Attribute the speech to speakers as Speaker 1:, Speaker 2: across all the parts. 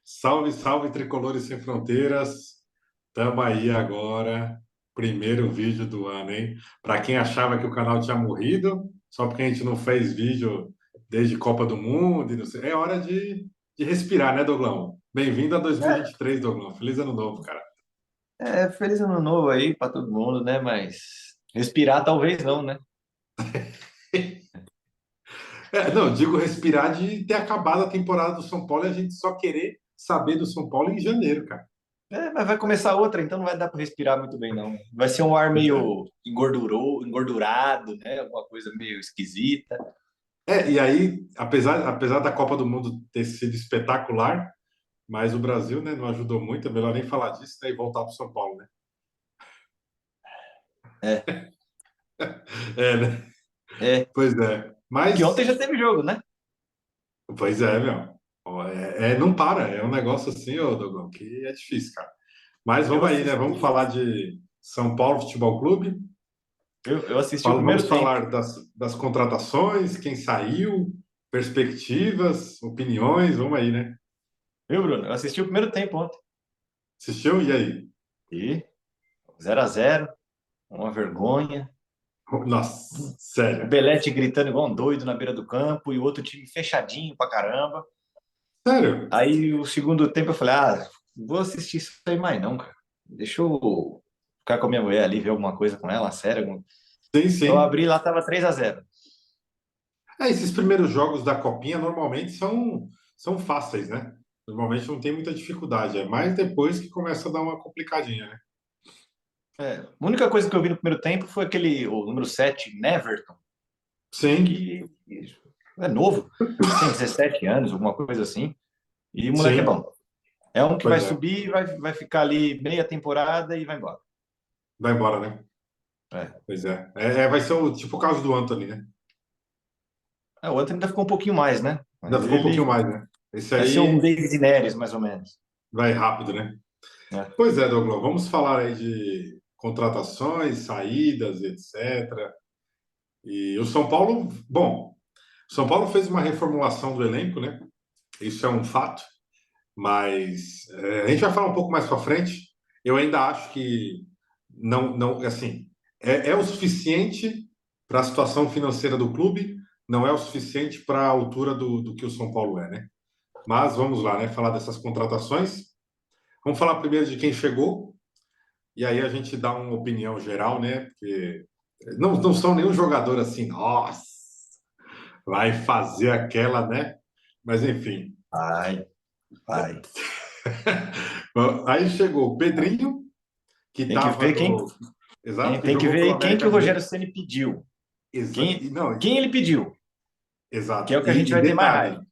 Speaker 1: Salve, salve, tricolores sem fronteiras. Tamo aí agora. Primeiro vídeo do ano, hein? Para quem achava que o canal tinha morrido, só porque a gente não fez vídeo desde Copa do Mundo e não sei. É hora de respirar, né, Doglão? Bem-vindo a 2023, Doglão. Feliz ano novo, cara.
Speaker 2: Feliz ano novo aí para todo mundo, né? Mas respirar talvez não, né?
Speaker 1: Não, digo respirar de ter acabado a temporada do São Paulo e a gente só querer saber do São Paulo em janeiro, cara.
Speaker 2: Mas vai começar outra, então não vai dar para respirar muito bem, não. Vai ser um ar
Speaker 1: Pois é.
Speaker 2: meio engordurado, né? Alguma coisa meio esquisita.
Speaker 1: E aí, apesar da Copa do Mundo ter sido espetacular, mas o Brasil, né, não ajudou muito, é melhor nem falar disso, né, e voltar para o São Paulo, né?
Speaker 2: É,
Speaker 1: Né?
Speaker 2: é.
Speaker 1: Pois é.
Speaker 2: Que ontem
Speaker 1: Mas,
Speaker 2: já teve jogo, né?
Speaker 1: pois é, meu. Ó, não para, é um negócio assim, ô Dogão, que é difícil, cara. Mas
Speaker 2: Eu
Speaker 1: vamos aí, né?
Speaker 2: assisti,
Speaker 1: Vamos falar de São Paulo Futebol Clube.
Speaker 2: eu assisti o
Speaker 1: Vamos
Speaker 2: primeiro tempo.
Speaker 1: falar das contratações, quem saiu, perspectivas, opiniões, vamos aí, né?
Speaker 2: Viu, Bruno? Eu assisti o primeiro tempo ontem.
Speaker 1: Assistiu? E aí?
Speaker 2: E 0-0, uma vergonha.
Speaker 1: Nossa,
Speaker 2: O
Speaker 1: sério.
Speaker 2: Belete gritando igual um doido na beira do campo e o outro time fechadinho pra caramba.
Speaker 1: Sério?
Speaker 2: Aí o segundo tempo eu falei, não vou assistir isso aí mais não, cara. Deixa eu ficar com a minha mulher ali, ver alguma coisa com ela, sério.
Speaker 1: Sim,
Speaker 2: Eu
Speaker 1: sim.
Speaker 2: abri lá, tava 3-0.
Speaker 1: Esses primeiros jogos da Copinha normalmente são fáceis, né? Normalmente não tem muita dificuldade, é mais depois que começa a dar uma complicadinha, né?
Speaker 2: A única coisa que eu vi no primeiro tempo foi o número 7 Neverton,
Speaker 1: Sim,
Speaker 2: que é novo, acho que tem 17 anos, alguma coisa assim. E o moleque é
Speaker 1: sim,
Speaker 2: bom. É um que vai
Speaker 1: pois é.
Speaker 2: subir, vai ficar ali meia temporada e vai embora.
Speaker 1: Vai embora, né?
Speaker 2: É.
Speaker 1: Pois é. Vai ser tipo o caso do Antony, né?
Speaker 2: O outro ainda ficou um pouquinho mais, né?
Speaker 1: Ainda
Speaker 2: Mas
Speaker 1: ficou um pouquinho
Speaker 2: ele
Speaker 1: mais, né? Esse
Speaker 2: vai ser um
Speaker 1: aí
Speaker 2: David Neres, mais ou menos.
Speaker 1: vai rápido, né?
Speaker 2: É.
Speaker 1: Pois é, Douglas, vamos falar aí de contratações, saídas, etc. E o São Paulo, bom, o São Paulo fez uma reformulação do elenco, né? Isso é um fato. Mas a gente vai falar um pouco mais para frente. Eu ainda acho que não, assim, é o suficiente para a situação financeira do clube, não é o suficiente para a altura do que o São Paulo é, né? Mas vamos lá, né? Falar dessas contratações. Vamos falar primeiro de quem chegou e aí a gente dá uma opinião geral, né? Porque não são nenhum jogador assim, nossa, vai fazer aquela, né? Mas enfim.
Speaker 2: Vai, vai.
Speaker 1: Bom, aí chegou o Pedrinho, que
Speaker 2: Tem que
Speaker 1: estava
Speaker 2: ver quem,
Speaker 1: no. Exato, que
Speaker 2: tem que
Speaker 1: jogou pelo
Speaker 2: ver quem que
Speaker 1: América
Speaker 2: o Rogério
Speaker 1: Mineiro.
Speaker 2: Ceni pediu.
Speaker 1: Não,
Speaker 2: Quem ele pediu, que é
Speaker 1: exato.
Speaker 2: o que a gente
Speaker 1: E
Speaker 2: vai ter mais
Speaker 1: detalhe,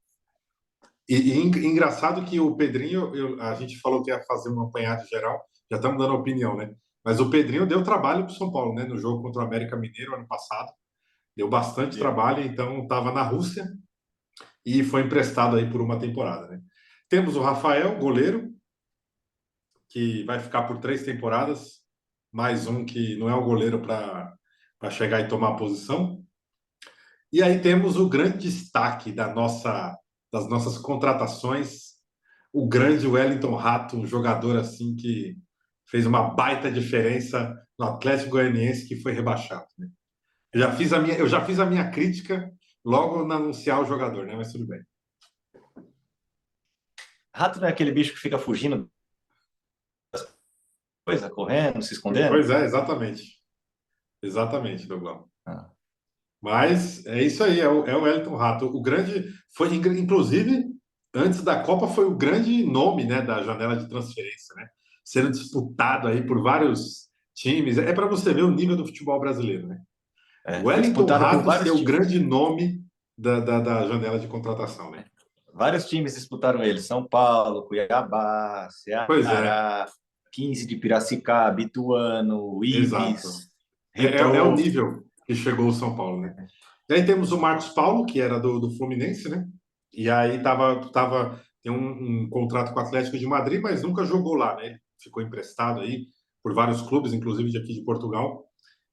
Speaker 2: raiva.
Speaker 1: engraçado que o Pedrinho, a gente falou que ia fazer um apanhado geral, já estamos dando opinião, né? Mas o Pedrinho deu trabalho para o São Paulo, né? No jogo contra o América Mineiro ano passado. Deu bastante
Speaker 2: Deu.
Speaker 1: trabalho, então estava na Rússia e foi emprestado aí por uma temporada, né? Temos o Rafael, goleiro, que vai ficar por 3 temporadas, mais um que não é o goleiro para chegar e tomar a posição. E aí temos o grande destaque das nossas contratações, o grande Wellington Rato, um jogador assim que fez uma baita diferença no Atlético Goianiense que foi rebaixado, né? Eu já fiz a minha crítica logo no anunciar o jogador, né? Mas tudo bem.
Speaker 2: Rato não é aquele bicho que fica fugindo das coisas, correndo, se escondendo?
Speaker 1: Pois é, exatamente. Exatamente, Douglas.
Speaker 2: Ah.
Speaker 1: Mas é isso aí, é o Wellington Rato. O grande foi, inclusive, antes da Copa, foi o grande nome, né, da janela de transferência, né? Sendo disputado aí por vários times. É para você ver o nível do futebol brasileiro, né? O
Speaker 2: Foi
Speaker 1: Wellington
Speaker 2: disputado por
Speaker 1: Rato ser
Speaker 2: vários
Speaker 1: o
Speaker 2: times.
Speaker 1: grande nome da janela de contratação, né?
Speaker 2: Vários times disputaram ele. São Paulo, Cuiabá,
Speaker 1: Pois é,
Speaker 2: Ceará, 15 de Piracicaba, Ituano,
Speaker 1: exato.
Speaker 2: Ibis,
Speaker 1: É o
Speaker 2: Retrô.
Speaker 1: nível que chegou o São Paulo, né? E aí temos o Marcos Paulo, que era do Fluminense, né? E aí tem um contrato com o Atlético de Madrid, mas nunca jogou lá, né? Ele ficou emprestado aí por vários clubes, inclusive de aqui de Portugal,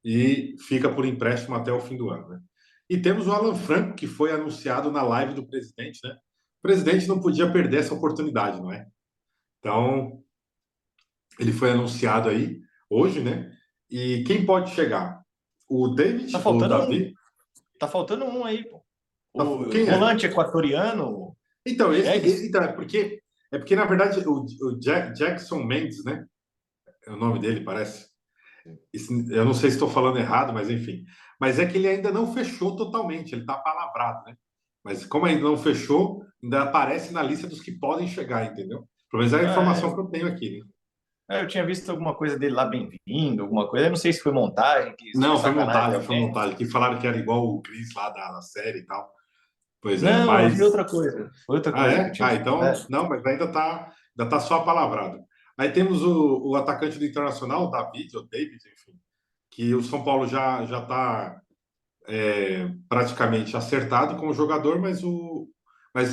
Speaker 1: e fica por empréstimo até o fim do ano, né? E temos o Alan Franco, que foi anunciado na live do presidente, né? o presidente não podia perder essa oportunidade, não é? Então, ele foi anunciado aí hoje, né? E quem pode chegar? O
Speaker 2: Tá
Speaker 1: David, o
Speaker 2: faltando um.
Speaker 1: Davi?
Speaker 2: Tá faltando um aí, pô. O
Speaker 1: Quem é?
Speaker 2: volante equatoriano,
Speaker 1: Então,
Speaker 2: Jegues.
Speaker 1: então, é porque, na verdade, o Jackson Mendes, né? É o nome dele, parece. Eu não sei se estou falando errado, mas enfim. Mas é que ele ainda não fechou totalmente, ele está palavrado, né? Mas como ainda não fechou, ainda aparece na lista dos que podem chegar, entendeu? Pelo menos é a
Speaker 2: Ah,
Speaker 1: informação que eu tenho aqui, né?
Speaker 2: eu tinha visto alguma coisa dele lá, bem-vindo, alguma coisa. Eu não sei se foi montagem, que se foi
Speaker 1: Não,
Speaker 2: sacanagem de
Speaker 1: foi
Speaker 2: alguém.
Speaker 1: montagem. Que falaram que era igual o Chris lá da série e tal. Pois é,
Speaker 2: Não, eu vi
Speaker 1: mas.
Speaker 2: outra coisa. Foi outra
Speaker 1: Ah,
Speaker 2: coisa que eu
Speaker 1: é?
Speaker 2: tinha
Speaker 1: Ah,
Speaker 2: visto.
Speaker 1: então.
Speaker 2: É.
Speaker 1: Não, mas ainda tá só palavrado. Aí temos o atacante do Internacional, o David, ou David, enfim, que o São Paulo já está praticamente acertado com o jogador, mas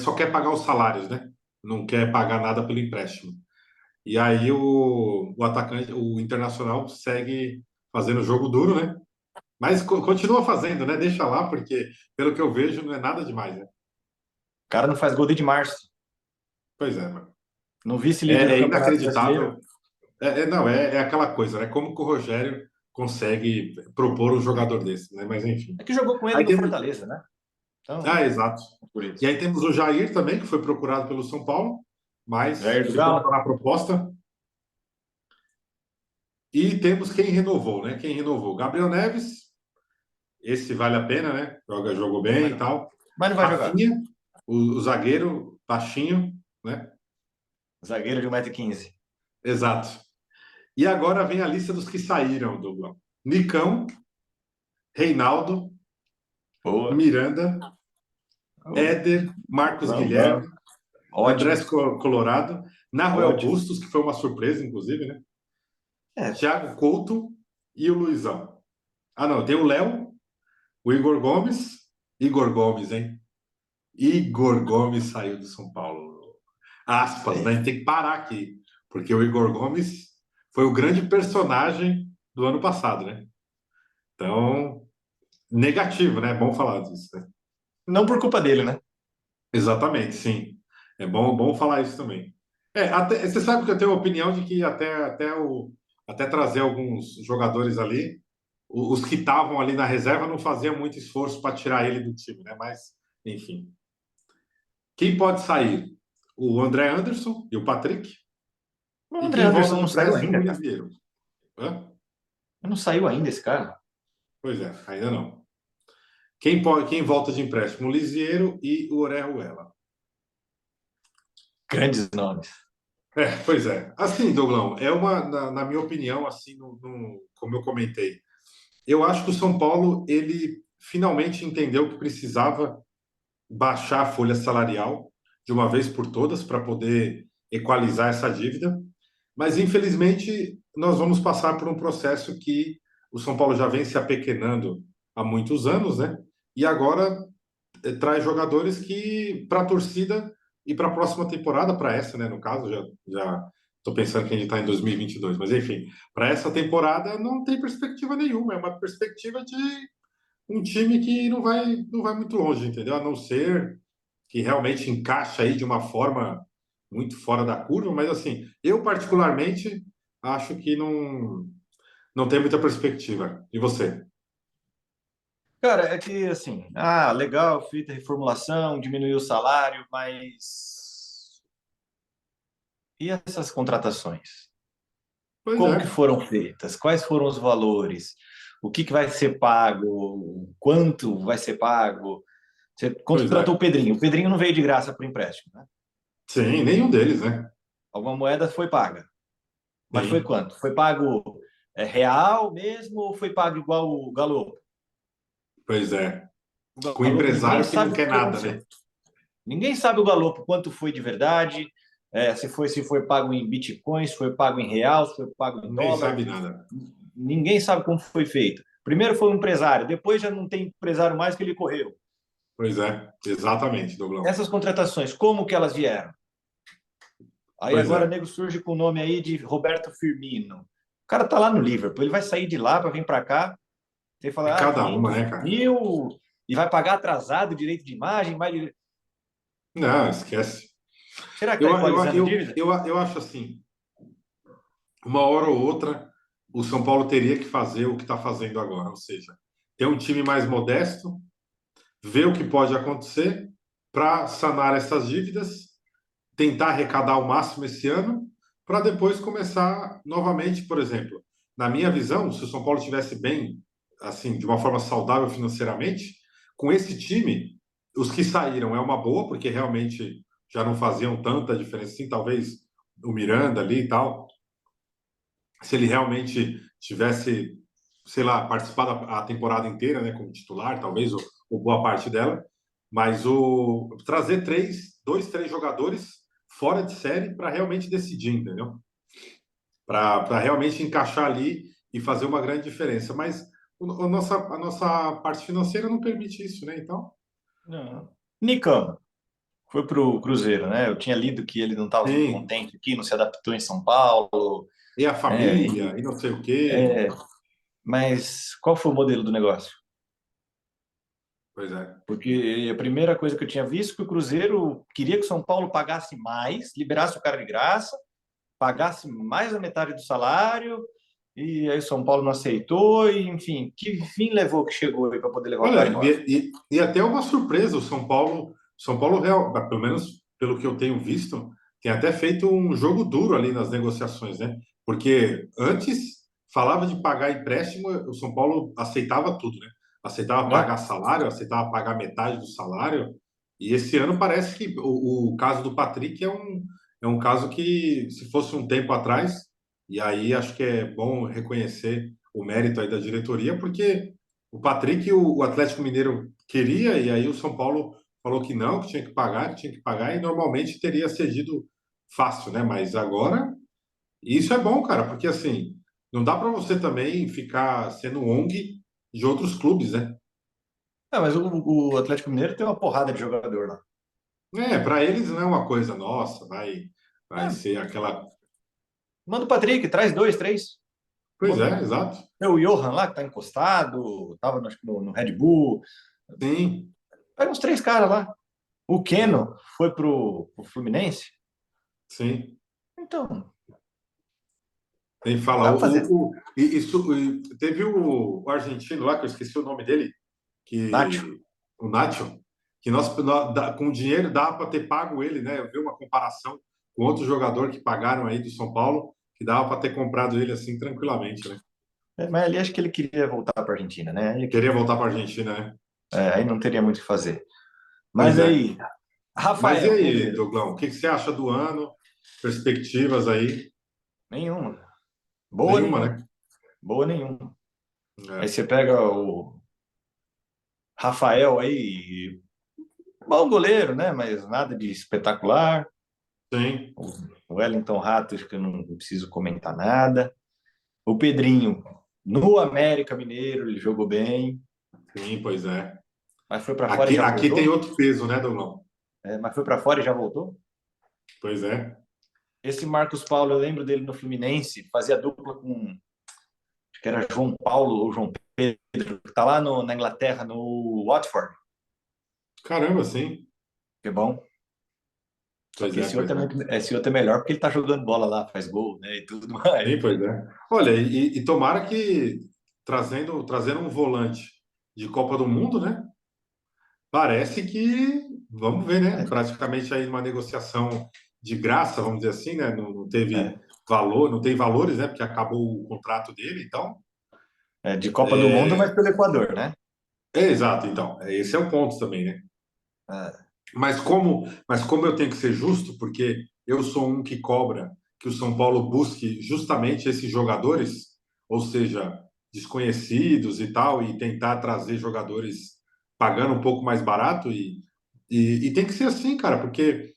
Speaker 1: só quer pagar os salários, né? Não quer pagar nada pelo empréstimo. E aí o atacante, o Internacional segue fazendo jogo duro, né? Mas continua fazendo, né? Deixa lá, porque pelo que eu vejo não é nada demais, né?
Speaker 2: O cara não faz gol desde março.
Speaker 1: Pois é, mano.
Speaker 2: No vice-líder do
Speaker 1: É
Speaker 2: Campeonato Brasileiro.
Speaker 1: inacreditável. Não, é aquela coisa, né? Como que o Rogério consegue propor um jogador desse, né? Mas enfim.
Speaker 2: É que jogou com ele
Speaker 1: Aí
Speaker 2: no
Speaker 1: temos.
Speaker 2: Fortaleza, né? Então,
Speaker 1: Ah, exato.
Speaker 2: por
Speaker 1: E
Speaker 2: isso.
Speaker 1: aí temos o Jair também, que foi procurado pelo São Paulo, mas
Speaker 2: Jair do
Speaker 1: ficou só
Speaker 2: Galo.
Speaker 1: na proposta. E temos quem renovou, né? Quem renovou? Gabriel Neves, esse vale a pena, né? Jogou bem
Speaker 2: Mas
Speaker 1: e
Speaker 2: não,
Speaker 1: tal.
Speaker 2: mas não vai jogar.
Speaker 1: Rafinha, o zagueiro baixinho, né?
Speaker 2: Zagueiro de 1,15 m.
Speaker 1: Exato. E agora vem a lista dos que saíram, Douglas. Nicão, Reinaldo,
Speaker 2: Boa.
Speaker 1: Miranda,
Speaker 2: Oh,
Speaker 1: Éder, Marcos
Speaker 2: vamos, vamos.
Speaker 1: Guilherme,
Speaker 2: Ótimo.
Speaker 1: Andrés Colorado, Nahuel
Speaker 2: Ótimo.
Speaker 1: Bustos, que foi uma surpresa, inclusive, né?
Speaker 2: É,
Speaker 1: Thiago Couto e o Luizão. Ah, não, tem o Léo, o Igor Gomes. Igor Gomes, hein? Igor Gomes saiu do São Paulo. Aspas, né? A
Speaker 2: é.
Speaker 1: gente tem que parar aqui, porque o Igor Gomes foi o grande personagem do ano passado, né? Então, negativo, né? É bom falar disso, né?
Speaker 2: Não por culpa dele, né?
Speaker 1: Exatamente, sim. É bom falar isso também. Você sabe que eu tenho a opinião de que até trazer alguns jogadores ali, os que estavam ali na reserva não faziam muito esforço para tirar ele do time, né? Mas, enfim. Quem pode sair? O André Anderson e o Patrick.
Speaker 2: O
Speaker 1: E
Speaker 2: André
Speaker 1: quem volta
Speaker 2: Anderson
Speaker 1: de
Speaker 2: não saiu
Speaker 1: empréstimo, o
Speaker 2: ainda, cara.
Speaker 1: Lisieiro. Hã?
Speaker 2: Não saiu ainda esse cara.
Speaker 1: Pois é, ainda não. Quem volta de empréstimo? O Lisieiro e o Orejuela.
Speaker 2: Grandes nomes.
Speaker 1: Pois é. Assim, Douglão, na minha opinião, assim, como eu comentei, eu acho que o São Paulo, ele finalmente entendeu que precisava baixar a folha salarial de uma vez por todas para poder equalizar essa dívida. Mas, infelizmente, nós vamos passar por um processo que o São Paulo já vem se apequenando há muitos anos, né? E agora traz jogadores que, para a torcida e para a próxima temporada, para essa, né? No caso, já estou pensando que a gente está em 2022, mas enfim, para essa temporada não tem perspectiva nenhuma. É uma perspectiva de um time que não vai muito longe, entendeu? A não ser que realmente encaixa aí de uma forma muito fora da curva, mas assim, eu particularmente acho que não tem muita perspectiva. E você?
Speaker 2: Cara, é que assim, legal, feita a reformulação, diminuiu o salário, mas e essas contratações?
Speaker 1: Pois
Speaker 2: Como que
Speaker 1: é,
Speaker 2: foram feitas? Quais foram os valores? O que que vai ser pago? Quanto vai ser pago? Você
Speaker 1: pois
Speaker 2: contratou
Speaker 1: é.
Speaker 2: o Pedrinho. O Pedrinho não veio de graça para o empréstimo, né?
Speaker 1: Sim, nenhum deles, né?
Speaker 2: Alguma moeda foi paga. Mas foi
Speaker 1: Sim,
Speaker 2: quanto? Foi pago real mesmo ou foi pago igual o Galo?
Speaker 1: pois é.
Speaker 2: O
Speaker 1: Com
Speaker 2: Galopo, ninguém
Speaker 1: empresário que não
Speaker 2: sabe o
Speaker 1: quer
Speaker 2: que
Speaker 1: nada,
Speaker 2: aconteceu.
Speaker 1: né?
Speaker 2: Ninguém sabe o Galopo quanto foi de verdade, se foi pago em bitcoins, se foi pago em real, se foi pago em
Speaker 1: Ninguém
Speaker 2: dólar.
Speaker 1: sabe nada.
Speaker 2: Ninguém sabe como foi feito. Primeiro foi um empresário, depois já não tem empresário mais que ele correu.
Speaker 1: Pois é, exatamente, Douglas.
Speaker 2: Essas contratações, como que elas vieram? Aí
Speaker 1: Pois
Speaker 2: agora o
Speaker 1: é.
Speaker 2: nego surge com o nome aí de Roberto Firmino. O cara tá lá no Liverpool, ele vai sair de lá para vir para cá, você
Speaker 1: É
Speaker 2: fala,
Speaker 1: cada uma,
Speaker 2: 500
Speaker 1: né, cara?
Speaker 2: mil e vai pagar atrasado direito de imagem, mais
Speaker 1: Não, esquece.
Speaker 2: Será que
Speaker 1: Eu,
Speaker 2: está
Speaker 1: eu,
Speaker 2: equalizando a
Speaker 1: eu,
Speaker 2: dívida?
Speaker 1: eu acho assim, uma hora ou outra, o São Paulo teria que fazer o que está fazendo agora, ou seja, ter um time mais modesto, ver o que pode acontecer para sanar essas dívidas, tentar arrecadar o máximo esse ano, para depois começar novamente, por exemplo. Na minha visão, se o São Paulo estivesse bem, assim, de uma forma saudável financeiramente, com esse time, os que saíram é uma boa, porque realmente já não faziam tanta diferença assim, talvez o Miranda ali e tal, se ele realmente tivesse, sei lá, participado a temporada inteira, né, como titular, talvez, ou boa parte dela, mas o trazer dois, três jogadores fora de série para realmente decidir, entendeu? Para realmente encaixar ali e fazer uma grande diferença. Mas a nossa parte financeira não permite isso, né? Então,
Speaker 2: Não. Nicão foi pro Cruzeiro, né? Eu tinha lido que ele não estava muito
Speaker 1: sim.
Speaker 2: contente aqui, não se adaptou em São Paulo,
Speaker 1: E a
Speaker 2: né?
Speaker 1: família, e não sei o quê.
Speaker 2: É, mas qual foi o modelo do negócio?
Speaker 1: Pois é.
Speaker 2: Porque a primeira coisa que eu tinha visto é que o Cruzeiro queria que o São Paulo pagasse mais, liberasse o cara de graça, pagasse mais da metade do salário, e aí o São Paulo não aceitou, e enfim, que fim levou que chegou aí para poder levar o cara
Speaker 1: Olha,
Speaker 2: embora?
Speaker 1: e até uma surpresa, o São Paulo real, pelo menos pelo que eu tenho visto, tem até feito um jogo duro ali nas negociações, né? Porque antes falava de pagar empréstimo, o São Paulo aceitava tudo, né? Aceitava
Speaker 2: Né?
Speaker 1: pagar salário, aceitava pagar metade do salário. E esse ano parece que o caso do Patrick é um caso que, se fosse um tempo atrás, e aí acho que é bom reconhecer o mérito aí da diretoria, porque o Patrick, o Atlético Mineiro queria, e aí o São Paulo falou que não, que tinha que pagar, que tinha que pagar, e normalmente teria cedido fácil, né? Mas agora, isso é bom, cara, porque assim, não dá para você também ficar sendo ONG de outros clubes, né?
Speaker 2: Ah, mas o Atlético Mineiro tem uma porrada de jogador lá.
Speaker 1: Para eles não é uma coisa nossa, vai
Speaker 2: Ah,
Speaker 1: ser aquela.
Speaker 2: manda o Patrick, traz dois, três.
Speaker 1: Pois é, exato.
Speaker 2: Tem o Johan lá que tá encostado, tava acho que no Red Bull.
Speaker 1: Sim,
Speaker 2: Pega uns três caras lá. O Keno foi pro Fluminense.
Speaker 1: sim.
Speaker 2: Então,
Speaker 1: Tem que falar.
Speaker 2: dá pra fazer.
Speaker 1: Teve o argentino lá, que eu esqueci o nome dele,
Speaker 2: Nacho.
Speaker 1: que o Nacho, que com o dinheiro dá para ter pago ele, né? Eu vi uma comparação com outro jogador que pagaram aí do São Paulo, que dava para ter comprado ele assim tranquilamente, né?
Speaker 2: É, mas ali acho que ele queria voltar para Argentina, né?
Speaker 1: Queria voltar para a Argentina, né?
Speaker 2: Aí não teria muito o que fazer.
Speaker 1: Pois
Speaker 2: Mas
Speaker 1: é.
Speaker 2: aí,
Speaker 1: Mas e
Speaker 2: Rafael,
Speaker 1: aí,
Speaker 2: goleiro.
Speaker 1: Douglas, o que você acha do ano? Perspectivas aí?
Speaker 2: Nenhuma. Boa
Speaker 1: Nenhuma,
Speaker 2: nenhuma.
Speaker 1: né?
Speaker 2: Boa nenhuma. Aí
Speaker 1: É.
Speaker 2: você pega o Rafael aí, bom goleiro, né? Mas nada de espetacular.
Speaker 1: Sim,
Speaker 2: O Wellington Ratos, que eu não preciso comentar nada. O Pedrinho, no América Mineiro, ele jogou bem,
Speaker 1: sim, pois é.
Speaker 2: mas foi para fora e
Speaker 1: Aqui,
Speaker 2: já
Speaker 1: aqui tem
Speaker 2: voltou.
Speaker 1: outro peso, né, Douglas?
Speaker 2: Mas foi para fora e já voltou.
Speaker 1: Pois é.
Speaker 2: Esse Marcos Paulo, eu lembro dele no Fluminense, fazia dupla com, acho que era João Paulo ou João Pedro, que tá lá na Inglaterra, no Watford.
Speaker 1: Caramba, sim.
Speaker 2: Que é bom. Só
Speaker 1: Pois
Speaker 2: que
Speaker 1: é, pois é.
Speaker 2: esse outro é melhor porque ele tá jogando bola lá, faz gol, né? E tudo mais.
Speaker 1: Sim, pois é. Olha, e tomara que trazendo um volante de Copa do Mundo, né? Parece que, vamos ver, né? Praticamente aí uma negociação de graça, vamos dizer assim, né? Não teve
Speaker 2: É,
Speaker 1: valor, não tem valores, né? Porque acabou o contrato dele, então.
Speaker 2: de Copa do Mundo, mas pelo Equador, né?
Speaker 1: Exato, então. Esse é o ponto também, né?
Speaker 2: É,
Speaker 1: Mas como eu tenho que ser justo, porque eu sou um que cobra que o São Paulo busque justamente esses jogadores, ou seja, desconhecidos e tal, e tentar trazer jogadores pagando um pouco mais barato e tem que ser assim, cara, porque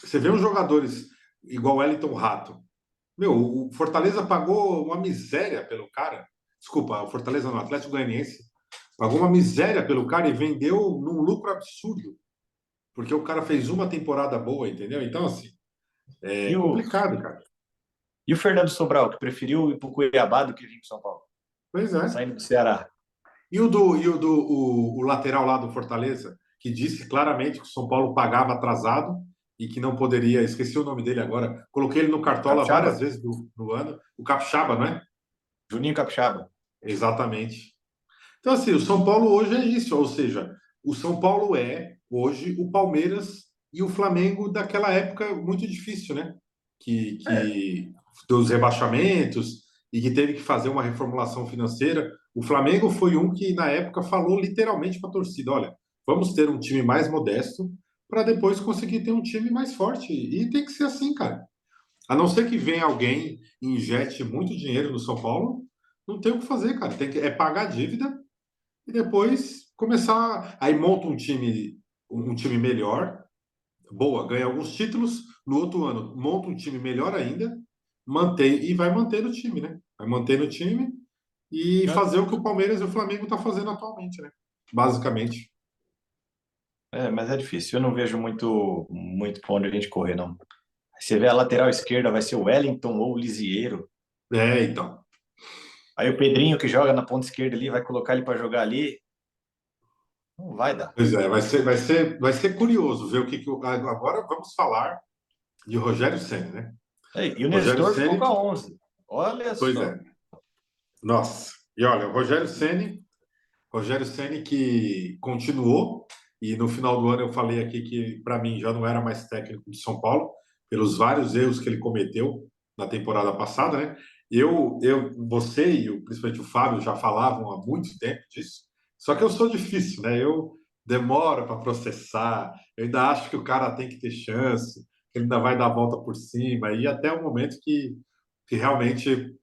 Speaker 1: você vê uns jogadores igual o Wellington Rato. Meu, o Fortaleza pagou uma miséria pelo cara. Desculpa, o Fortaleza no Atlético Goianiense pagou uma miséria pelo cara e vendeu num lucro absurdo porque o cara fez uma temporada boa, entendeu? Então, assim, é
Speaker 2: E o,
Speaker 1: complicado, cara.
Speaker 2: e o Fernando Sobral, que preferiu ir para o Cuiabá do que vir para São Paulo,
Speaker 1: Pois é.
Speaker 2: saindo do Ceará.
Speaker 1: E o lateral lá do Fortaleza, que disse claramente que o São Paulo pagava atrasado e que não poderia. Esqueci o nome dele agora. Coloquei ele no Cartola várias
Speaker 2: Capixaba?
Speaker 1: vezes no ano. O Capixaba, não é?
Speaker 2: Juninho Capixaba.
Speaker 1: Exatamente. Então, assim, o São Paulo hoje é isso, ou seja, o São Paulo é hoje o Palmeiras e o Flamengo daquela época muito difícil, né?
Speaker 2: É,
Speaker 1: Que dos rebaixamentos e que teve que fazer uma reformulação financeira. O Flamengo foi um que, na época, falou literalmente para a torcida: olha, vamos ter um time mais modesto para depois conseguir ter um time mais forte. E tem que ser assim, cara. A não ser que venha alguém e injete muito dinheiro no São Paulo, não tem o que fazer, cara. Tem que é pagar a dívida e depois começar. Aí monta um time melhor, boa, ganha alguns títulos. No outro ano, monta um time melhor ainda, mantém e vai manter o time, né? Vai manter o time e
Speaker 2: né?
Speaker 1: fazer o que o Palmeiras e o Flamengo estão fazendo atualmente, né? Basicamente.
Speaker 2: Mas é difícil. Eu não vejo muito pra onde a gente correr, não. Você vê a lateral esquerda, vai ser o Wellington ou o Lisieiro.
Speaker 1: É, então.
Speaker 2: Aí o Pedrinho, que joga na ponta esquerda ali, vai colocar ele para jogar ali. Não vai dar.
Speaker 1: Pois é, vai ser curioso ver o agora vamos falar de Rogério Ceni, né?
Speaker 2: E o
Speaker 1: Rogério
Speaker 2: Nestor ficou com
Speaker 1: Ceni,
Speaker 2: a 11. Olha
Speaker 1: pois
Speaker 2: só.
Speaker 1: é. Nossa. E olha, Rogério Ceni que continuou, e no final do ano eu falei aqui que para mim já não era mais técnico de São Paulo, pelos vários erros que ele cometeu na temporada passada, né? Você e principalmente o Fábio já falavam há muito tempo disso, só que eu sou difícil, né? Eu demoro para processar, eu ainda acho que o cara tem que ter chance, que ele ainda vai dar a volta por cima, e até o momento que realmente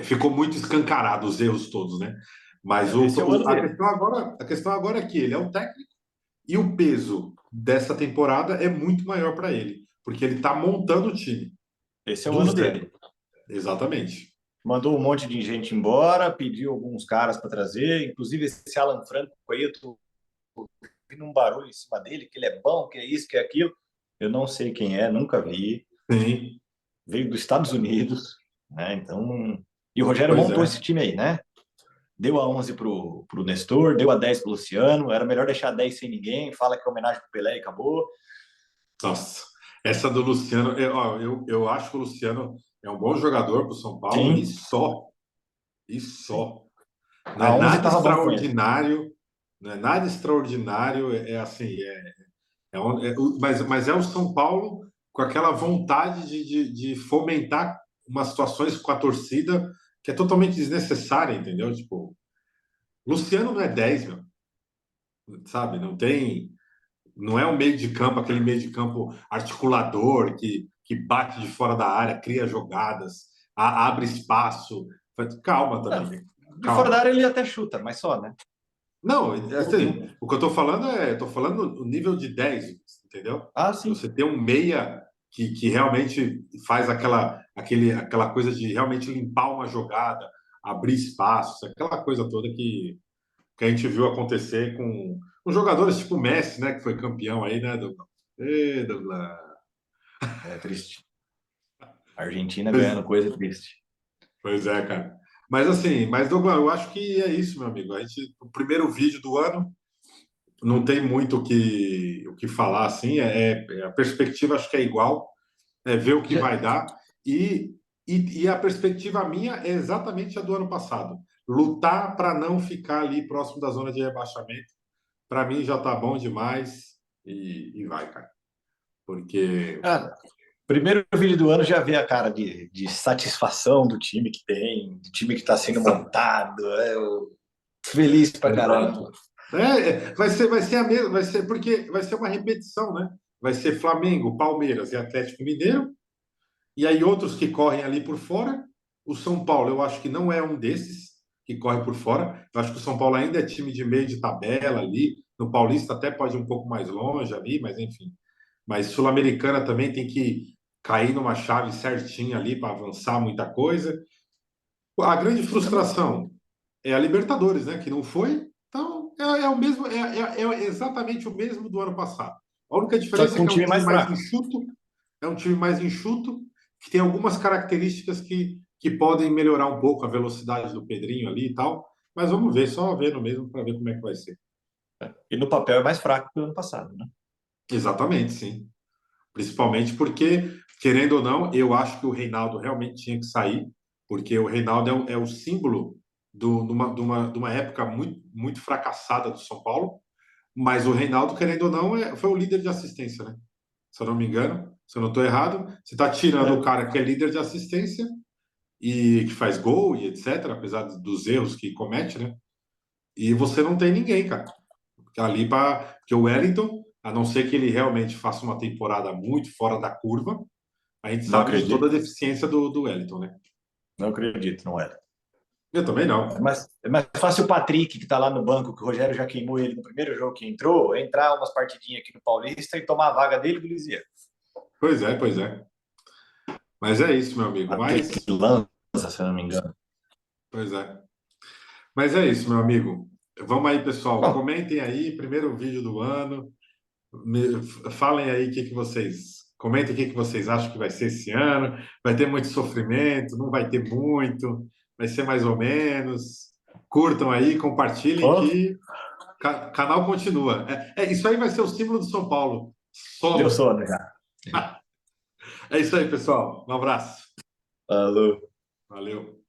Speaker 1: ficou muito escancarado os erros todos, né? Mas
Speaker 2: Esse é o ano dele.
Speaker 1: a questão agora é que ele é o técnico e o peso dessa temporada é muito maior para ele, porque ele está montando o time
Speaker 2: Esse é o
Speaker 1: do
Speaker 2: ano
Speaker 1: zero.
Speaker 2: dele.
Speaker 1: Exatamente.
Speaker 2: Mandou um monte de gente embora, pediu alguns caras para trazer, inclusive esse Alan Franco aí, eu tô ouvindo um barulho em cima dele, que ele é bom, que é isso, que é aquilo. Eu não sei quem é, nunca vi.
Speaker 1: Sim,
Speaker 2: Veio dos Estados Unidos, né? Então, e o Rogério
Speaker 1: pois
Speaker 2: montou
Speaker 1: é.
Speaker 2: esse time aí, né? Deu a 11 pro Nestor, deu a 10 pro Luciano, era melhor deixar 10 sem ninguém, fala que é homenagem pro Pelé e acabou.
Speaker 1: Nossa, essa do Luciano, eu acho que o Luciano é um bom jogador para o São Paulo
Speaker 2: Sim,
Speaker 1: e só. Não
Speaker 2: a
Speaker 1: é
Speaker 2: 11
Speaker 1: nada
Speaker 2: tava bom com ele.
Speaker 1: extraordinário, não é nada extraordinário, é assim, mas é o São Paulo com aquela vontade de fomentar umas situações com a torcida que é totalmente desnecessária, entendeu? Tipo, Luciano não é 10 meu, sabe? Não é um meio de campo, aquele meio de campo articulador que bate de fora da área, cria jogadas, abre espaço. Calma
Speaker 2: Não,
Speaker 1: também, né?
Speaker 2: de fora da
Speaker 1: Calma.
Speaker 2: área ele até chuta, mas só, né?
Speaker 1: Não,
Speaker 2: No-
Speaker 1: assim,
Speaker 2: no-
Speaker 1: o que eu tô falando tô falando o nível de 10, entendeu?
Speaker 2: Ah,
Speaker 1: De
Speaker 2: sim.
Speaker 1: você ter um meia que realmente faz aquela coisa de realmente limpar uma jogada, abrir espaços, aquela coisa toda que a gente viu acontecer com jogadores tipo o Messi, né, que foi campeão aí, né, Douglas? Ê, Douglas.
Speaker 2: É triste. A Argentina
Speaker 1: Pois,
Speaker 2: ganhando coisa triste.
Speaker 1: pois é, cara. Mas assim, Douglas, eu acho que é isso, meu amigo. O primeiro vídeo do ano não tem muito o que falar, assim. A perspectiva acho que é igual, é ver o que
Speaker 2: Já,
Speaker 1: vai dar. E a perspectiva minha é exatamente a do ano passado. Lutar para não ficar ali próximo da zona de rebaixamento. Para mim já tá bom demais e vai, cara. Porque
Speaker 2: cara, primeiro vídeo do ano já vê a cara de satisfação do time que tem, do time que está sendo montado. Feliz pra caramba.
Speaker 1: exato. Vai ser a mesma, vai ser porque vai ser uma repetição, né? Vai ser Flamengo, Palmeiras e Atlético Mineiro, e aí outros que correm ali por fora. O São Paulo, eu acho que não é um desses que corre por fora. Eu acho que o São Paulo ainda é time de meio de tabela ali. No Paulista até pode ir um pouco mais longe ali, mas enfim. Mas Sul-Americana também tem que cair numa chave certinha ali para avançar muita coisa. A grande frustração é a Libertadores, né? Que não foi. Então, é o mesmo, é exatamente o mesmo do ano passado. A única
Speaker 2: Só que
Speaker 1: diferença é
Speaker 2: com um
Speaker 1: que é um
Speaker 2: time
Speaker 1: time
Speaker 2: mais
Speaker 1: mais
Speaker 2: fraco.
Speaker 1: enxuto, que tem algumas características que podem melhorar um pouco a velocidade do Pedrinho ali e tal. Mas vamos ver, só vendo mesmo para ver como é que vai ser.
Speaker 2: E no papel é mais fraco que o ano passado, né?
Speaker 1: Exatamente, sim. Principalmente porque, querendo ou não, eu acho que o Reinaldo realmente tinha que sair, porque o Reinaldo é o símbolo de uma época muito fracassada do São Paulo, mas o Reinaldo, querendo ou não, foi o líder de assistência, né? Se eu não me engano, se eu não estou errado, você está tirando o
Speaker 2: É,
Speaker 1: cara que é líder de assistência e que faz gol e etc., apesar dos erros que comete, né? E você não tem ninguém, cara. Ali para. Porque o Wellington, a não ser que ele realmente faça uma temporada muito fora da curva, a gente
Speaker 2: não
Speaker 1: sabe de toda a
Speaker 2: acredito,
Speaker 1: deficiência do Wellington, né?
Speaker 2: não acredito, não é.
Speaker 1: Eu também não.
Speaker 2: É mais fácil o Patrick, que está lá no banco, que o Rogério já queimou ele no primeiro jogo que entrou, entrar umas partidinhas aqui no Paulista e tomar a vaga dele do Lisieiro.
Speaker 1: Pois é, pois é. Mas é isso, meu amigo.
Speaker 2: Aquele que lança, se eu não me engano.
Speaker 1: Pois é. Mas é isso, meu amigo. Vamos aí, pessoal.
Speaker 2: Bom,
Speaker 1: Comentem aí, primeiro vídeo do ano. Falem aí o que que vocês. Comentem o que que vocês acham que vai ser esse ano. Vai ter muito sofrimento? Não vai ter muito? Vai ser mais ou menos? Curtam aí, compartilhem
Speaker 2: oh,
Speaker 1: que canal continua. Isso aí vai ser o símbolo do São Paulo.
Speaker 2: deu
Speaker 1: Solo.
Speaker 2: sono já.
Speaker 1: É isso aí, pessoal. Um abraço.
Speaker 2: Alô.
Speaker 1: Valeu.